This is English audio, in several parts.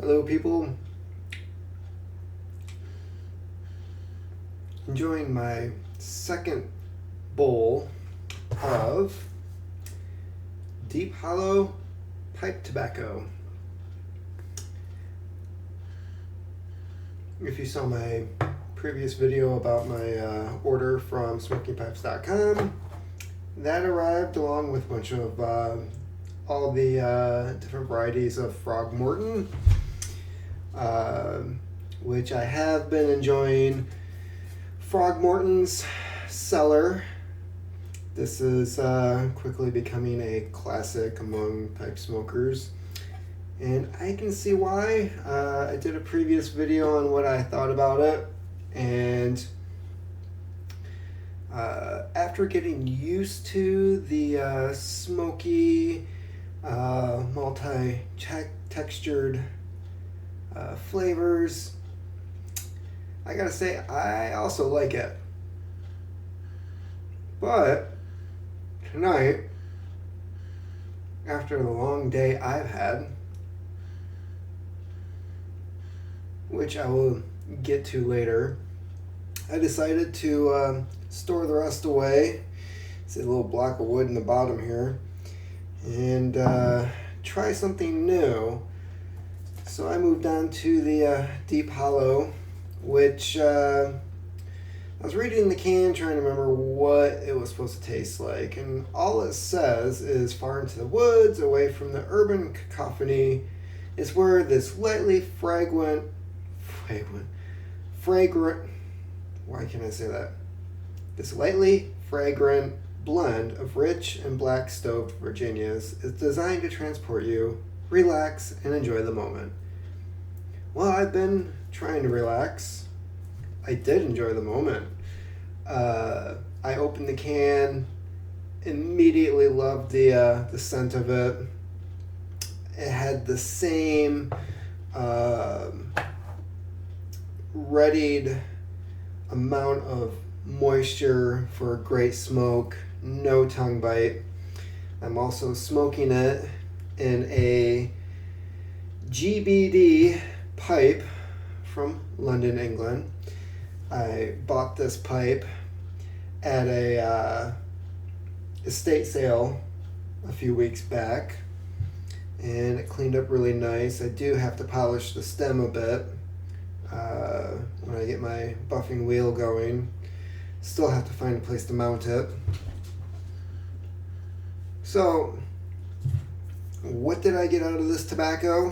Hello people, enjoying my second bowl of deep hollow pipe tobacco. If you saw my previous video about my order from smokingpipes.com, that arrived along with a bunch of all the different varieties of Frog Morton, which I have been enjoying. Frog Morton's Cellar. This is quickly becoming a classic among pipe smokers, and I can see why. I did a previous video on what I thought about it, and after getting used to the smoky, multi-textured flavors, I gotta say, I also like it. But tonight, after the long day I've had, which I will get to later, I decided to store the rest away. See a little block of wood in the bottom here, and try something new. So I moved on to the Deep Hollow, which I was reading the can trying to remember what it was supposed to taste like, and all it says is far into the woods, away from the urban cacophony, is where this lightly fragrant, why can't I say that? This lightly fragrant blend of rich and black stoved Virginias is designed to transport you, relax, and enjoy the moment. Well, I've been trying to relax. I did enjoy the moment. I opened the can, immediately loved the scent of it. It had the same readied amount of moisture for a great smoke, no tongue bite. I'm also smoking it in a GBD pipe from London, England. I bought this pipe at a estate sale a few weeks back, and it cleaned up really nice. I do have to polish the stem a bit when I get my buffing wheel going. Still have to find a place to mount it. So, what did I get out of this tobacco?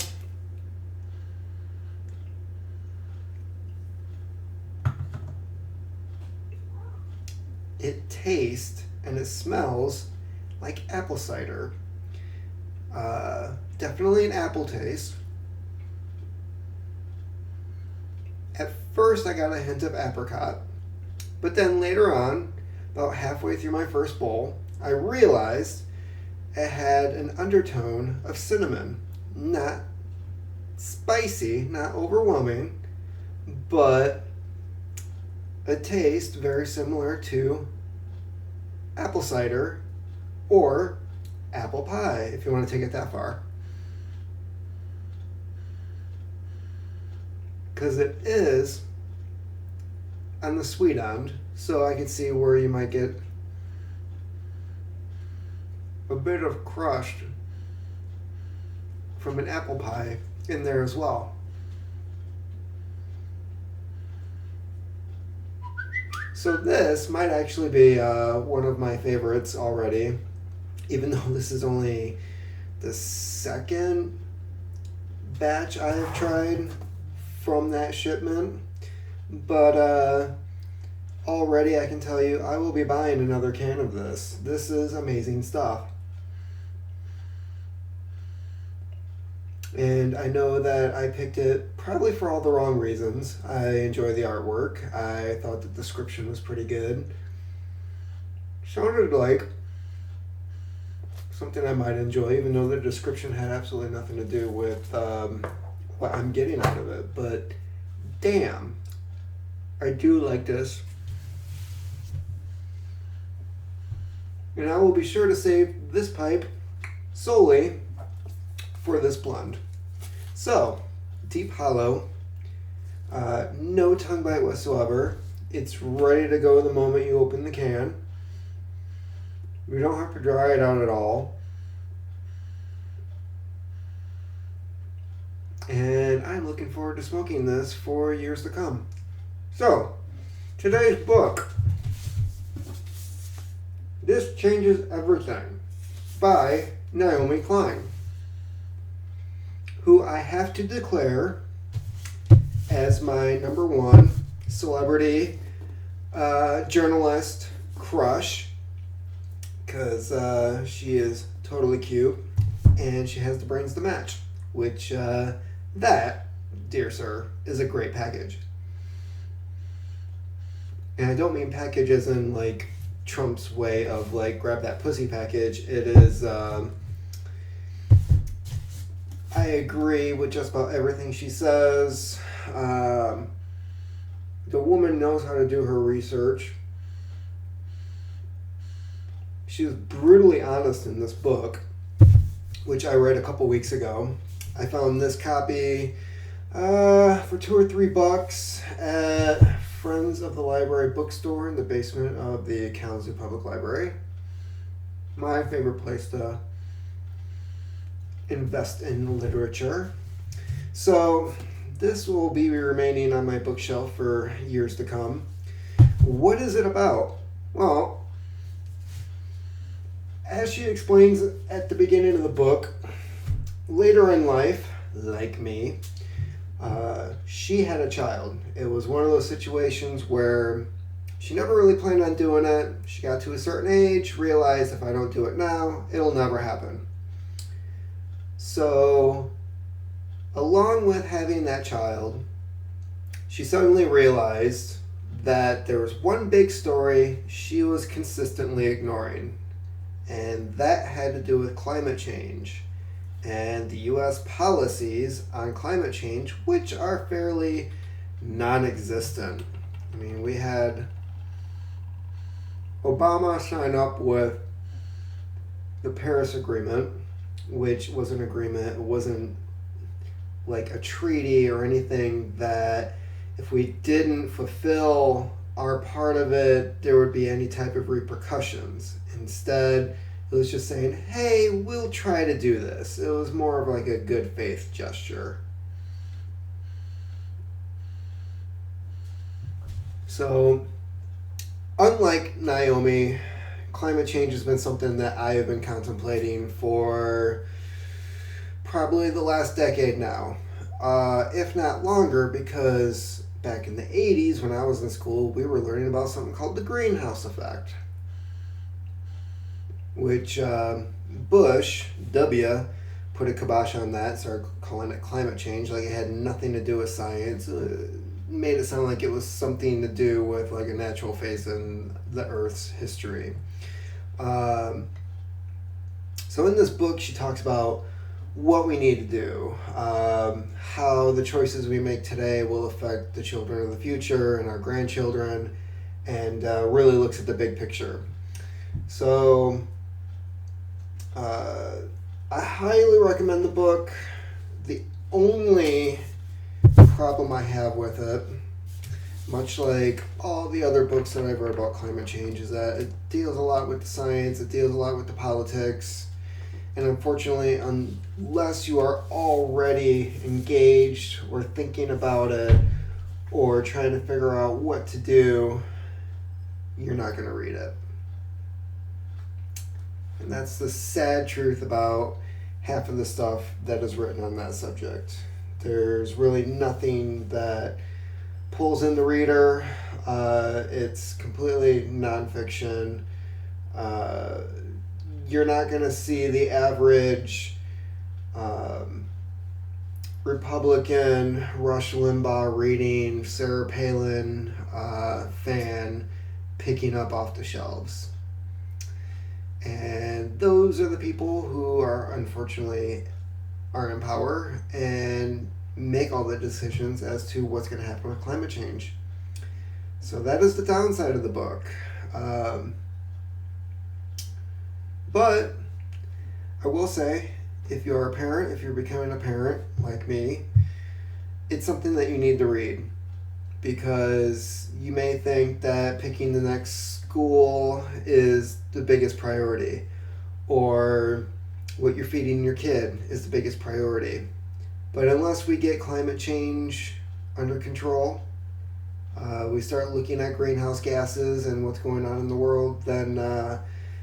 It tastes and it smells like apple cider. Definitely an apple taste. At first I got a hint of apricot, but then later on, about halfway through my first bowl, I realized it had an undertone of cinnamon. Not spicy, not overwhelming, but a taste very similar to apple cider or apple pie, if you want to take it that far. Because it is on the sweet end, so I can see where you might get a bit of crushed from an apple pie in there as well. So this might actually be one of my favorites already, even though this is only the second batch I have tried from that shipment. But already I can tell you I will be buying another can of this. This is amazing stuff. And I know that I picked it probably for all the wrong reasons. I enjoy the artwork. I thought the description was pretty good. Sounded like something I might enjoy, even though the description had absolutely nothing to do with what I'm getting out of it. But damn, I do like this. And I will be sure to save this pipe solely for this blend. So, deep hollow, no tongue bite whatsoever. It's ready to go the moment you open the can. We don't have to dry it out at all. And I'm looking forward to smoking this for years to come. So, today's book, This Changes Everything, by Naomi Klein, who I have to declare as my number one celebrity journalist crush, because she is totally cute and she has the brains to match, which that, dear sir, is a great package. And I don't mean package as in like Trump's way of like grab that pussy package. It is, I agree with just about everything she says. The woman knows how to do her research. She was brutally honest in this book, which I read a couple weeks ago. I found this copy for $2 or $3 at Friends of the Library bookstore in the basement of the Kalamazoo Public Library. My favorite place to invest in literature. So this will be remaining on my bookshelf for years to come. What is it about? Well, as she explains at the beginning of the book, later in life, like me, she had a child. It was one of those situations where she never really planned on doing it. She got to a certain age, realized if I don't do it now, it'll never happen. So, along with having that child, she suddenly realized that there was one big story she was consistently ignoring, and that had to do with climate change and the U.S. policies on climate change, which are fairly non-existent. I mean, we had Obama sign up with the Paris Agreement, which was an agreement. It wasn't like a treaty or anything that if we didn't fulfill our part of it, there would be any type of repercussions. Instead, it was just saying, hey, we'll try to do this. It was more of like a good faith gesture. So, unlike Naomi, climate change has been something that I have been contemplating for probably the last decade now. If not longer, because back in the 80s when I was in school, we were learning about something called the greenhouse effect, which Bush, W, put a kibosh on that, started calling it climate change, like it had nothing to do with science. Made it sound like it was something to do with like a natural phase in the Earth's history. So in this book, she talks about what we need to do, how the choices we make today will affect the children of the future and our grandchildren, and really looks at the big picture. So I highly recommend the book. The only problem I have with it, much like all the other books that I've read about climate change, is that it deals a lot with the science, it deals a lot with the politics, and unfortunately, unless you are already engaged or thinking about it or trying to figure out what to do, you're not going to read it. And that's the sad truth about half of the stuff that is written on that subject. There's really nothing that pulls in the reader. It's completely nonfiction. You're not going to see the average Republican Rush Limbaugh reading Sarah Palin fan picking up off the shelves. And those are the people who are unfortunately are in power and make all the decisions as to what's going to happen with climate change. So that is the downside of the book. But I will say, if you're a parent, if you're becoming a parent like me, it's something that you need to read, because you may think that picking the next school is the biggest priority, or what you're feeding your kid is the biggest priority. But unless we get climate change under control, we start looking at greenhouse gases and what's going on in the world, then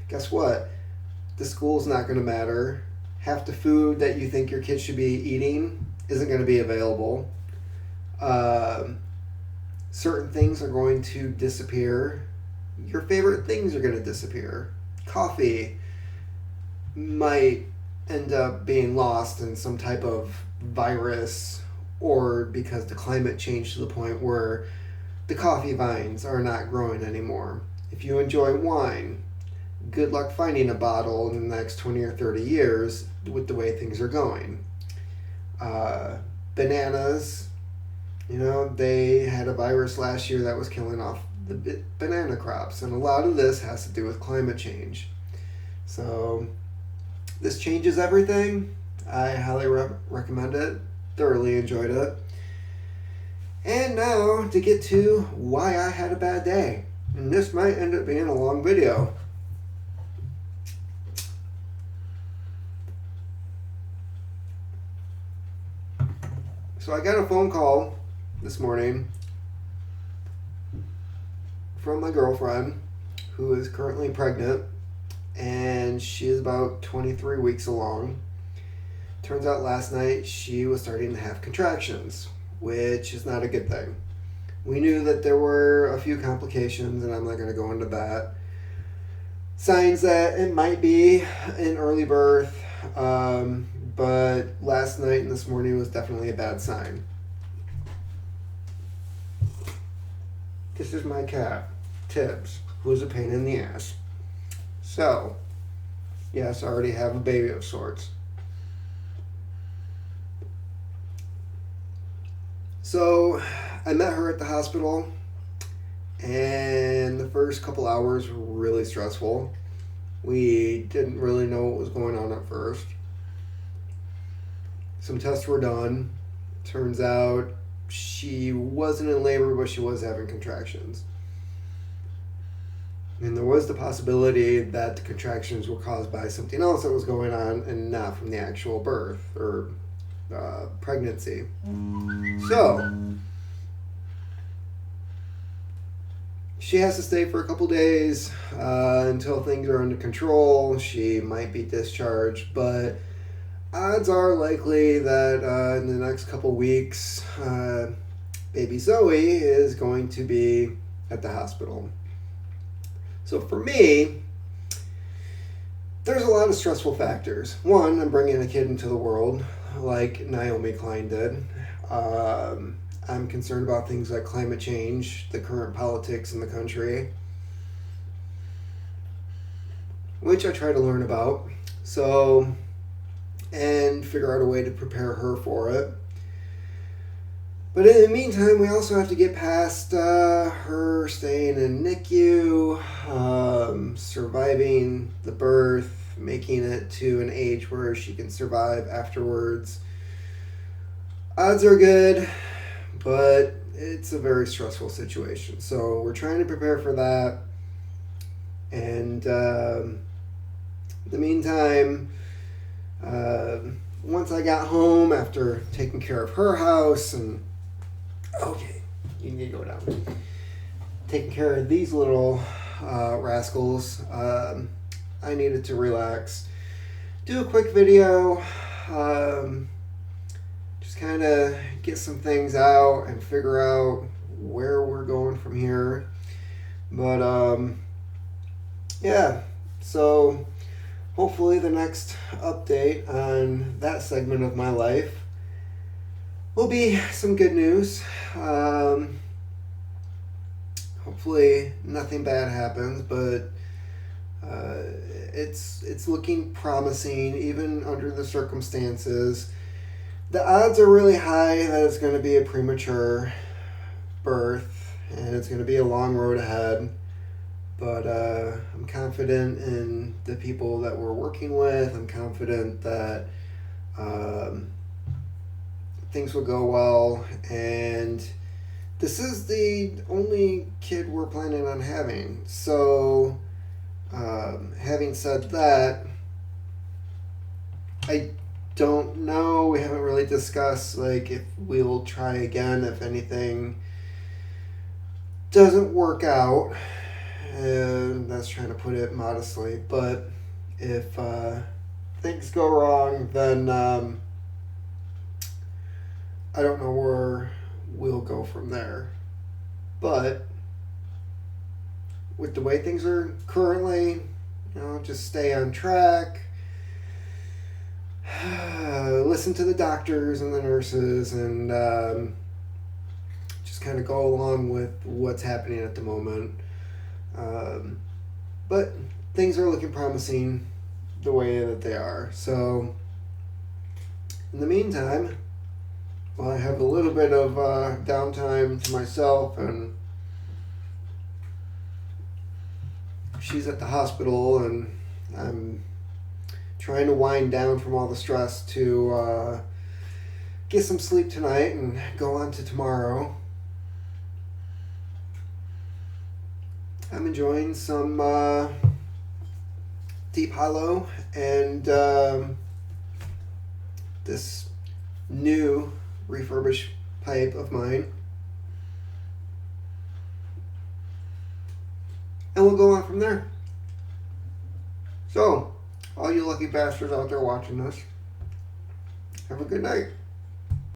guess what? The school's not going to matter. Half the food that you think your kids should be eating isn't going to be available. Certain things are going to disappear. Your favorite things are going to disappear. Coffee might end up being lost in some type of virus, or because the climate changed to the point where the coffee vines are not growing anymore. If you enjoy wine, good luck finding a bottle in the next 20 or 30 years with the way things are going. Bananas, they had a virus last year that was killing off the banana crops, and a lot of this has to do with climate change. So this changes everything. I highly recommend it. Thoroughly enjoyed it. And now to get to why I had a bad day. And this might end up being a long video. So I got a phone call this morning from my girlfriend, who is currently pregnant, and she is about 23 weeks along. Turns out last night she was starting to have contractions, which is not a good thing. We knew that there were a few complications, and I'm not going to go into that. Signs that it might be an early birth, but last night and this morning was definitely a bad sign. This is my cat, Tibbs, who is a pain in the ass. So, yes, I already have a baby of sorts. So, I met her at the hospital, and the first couple hours were really stressful. We didn't really know what was going on at first. Some tests were done. Turns out she wasn't in labor, but she was having contractions. And there was the possibility that the contractions were caused by something else that was going on and not from the actual birth or pregnancy. So, she has to stay for a couple days until things are under control. She might be discharged, but odds are likely that in the next couple weeks, baby Zoe is going to be at the hospital. So for me, there's a lot of stressful factors. One, I'm bringing a kid into the world like Naomi Klein did. I'm concerned about things like climate change, the current politics in the country, which I try to learn about. So, and figure out a way to prepare her for it. But in the meantime, we also have to get past her staying in NICU, surviving the birth, making it to an age where she can survive afterwards. Odds are good, but it's a very stressful situation. So we're trying to prepare for that. And in the meantime, once I got home after taking care of her house and okay, you need to go down. Taking care of these little rascals, I needed to relax. Do a quick video, just kind of get some things out and figure out where we're going from here. But yeah, so hopefully the next update on that segment of my life will be some good news. Hopefully nothing bad happens, but it's looking promising even under the circumstances. The odds are really high that it's going to be a premature birth and it's going to be a long road ahead. But I'm confident in the people that we're working with. I'm confident that things will go well. And this is the only kid we're planning on having. So, having said that, I don't know. We haven't really discussed like if we'll try again if anything doesn't work out. And that's trying to put it modestly. But if things go wrong, then I don't know where we'll go from there. But with the way things are currently, just stay on track. Listen to the doctors and the nurses and just kind of go along with what's happening at the moment. But things are looking promising the way that they are. So in the meantime, while I have a little bit of downtime to myself and she's at the hospital and I'm trying to wind down from all the stress to get some sleep tonight and go on to tomorrow. I'm enjoying some Deep Hollow and this new refurbished pipe of mine. And we'll go on from there. So, all you lucky bastards out there watching this, have a good night.